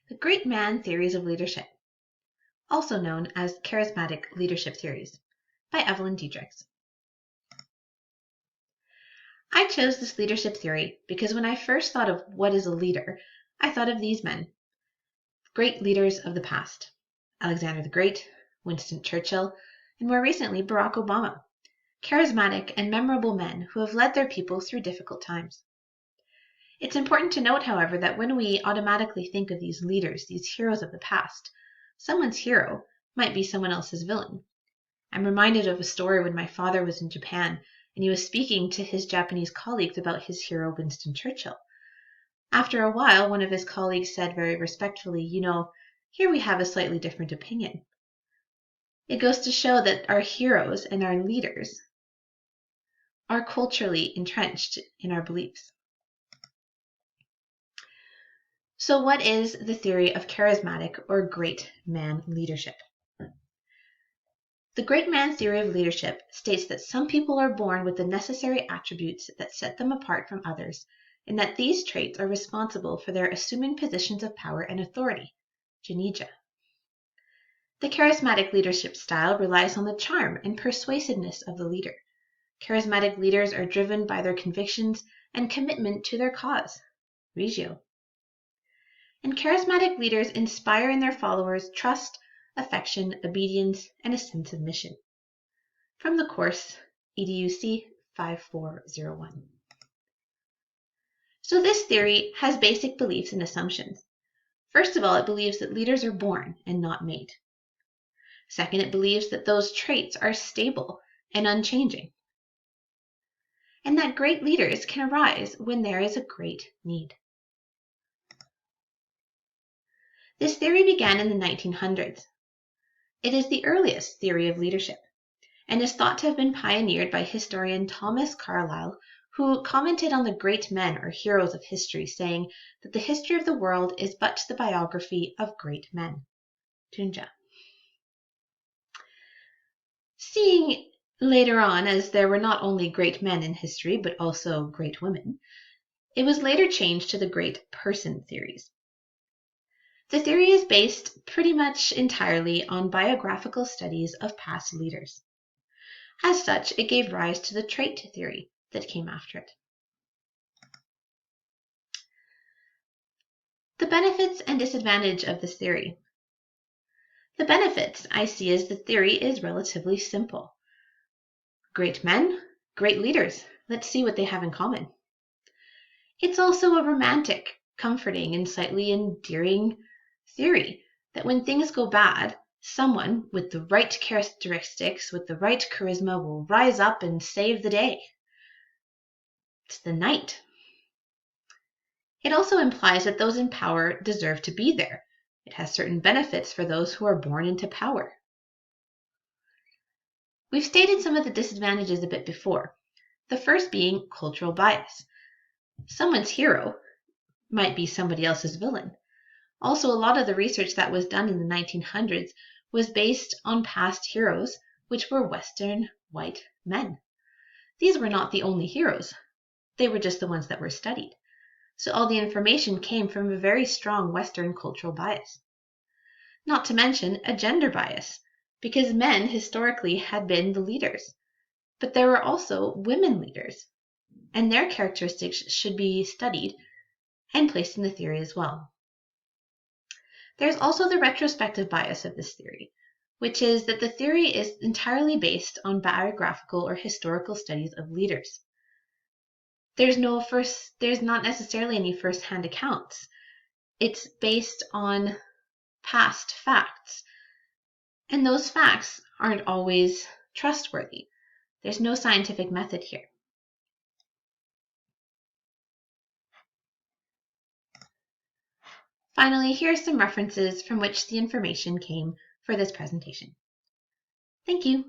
The Great Man Theories of Leadership, also known as Charismatic Leadership Theories, by Evelyn Diedrichs. I chose this leadership theory because when I first thought of what is a leader, I thought of these men, great leaders of the past: Alexander the Great, Winston Churchill, and more recently Barack Obama, charismatic and memorable men who have led their people through difficult times. It's important to note, however, that when we automatically think of these leaders, these heroes of the past, someone's hero might be someone else's villain. I'm reminded of a story when my father was in Japan and he was speaking to his Japanese colleagues about his hero, Winston Churchill. After a while, one of his colleagues said very respectfully, here we have a slightly different opinion. It goes to show that our heroes and our leaders are culturally entrenched in our beliefs. So what is the theory of charismatic or great man leadership? The great man theory of leadership states that some people are born with the necessary attributes that set them apart from others, and that these traits are responsible for their assuming positions of power and authority, Janija. The charismatic leadership style relies on the charm and persuasiveness of the leader. Charismatic leaders are driven by their convictions and commitment to their cause, Regio. And charismatic leaders inspire in their followers trust, affection, obedience, and a sense of mission. From the course, EDUC 5401. So this theory has basic beliefs and assumptions. First of all, it believes that leaders are born and not made. Second, it believes that those traits are stable and unchanging, and that great leaders can arise when there is a great need. This theory began in the 1900s. It is the earliest theory of leadership, and is thought to have been pioneered by historian Thomas Carlyle, who commented on the great men or heroes of history, saying that the history of the world is but the biography of great men. Tunja. Seeing later on as there were not only great men in history, but also great women, it was later changed to the great person theories. The theory is based pretty much entirely on biographical studies of past leaders. As such, it gave rise to the trait theory that came after it. The benefits and disadvantage of this theory. The benefits I see as the theory is relatively simple. Great men, great leaders. Let's see what they have in common. It's also a romantic, comforting, and slightly endearing theory that when things go bad, someone with the right characteristics, with the right charisma, will rise up and save the day. It's the knight. It also implies that those in power deserve to be there. It has certain benefits for those who are born into power. We've stated some of the disadvantages a bit before, the first being cultural bias. Someone's hero might be somebody else's villain. Also, a lot of the research that was done in the 1900s was based on past heroes, which were Western white men. These were not the only heroes. They were just the ones that were studied. So all the information came from a very strong Western cultural bias. Not to mention a gender bias, because men historically had been the leaders. But there were also women leaders, and their characteristics should be studied and placed in the theory as well. There's also the retrospective bias of this theory, which is that the theory is entirely based on biographical or historical studies of leaders. There's not necessarily any first-hand accounts. It's based on past facts, and those facts aren't always trustworthy. There's no scientific method here. Finally, here are some references from which the information came for this presentation. Thank you.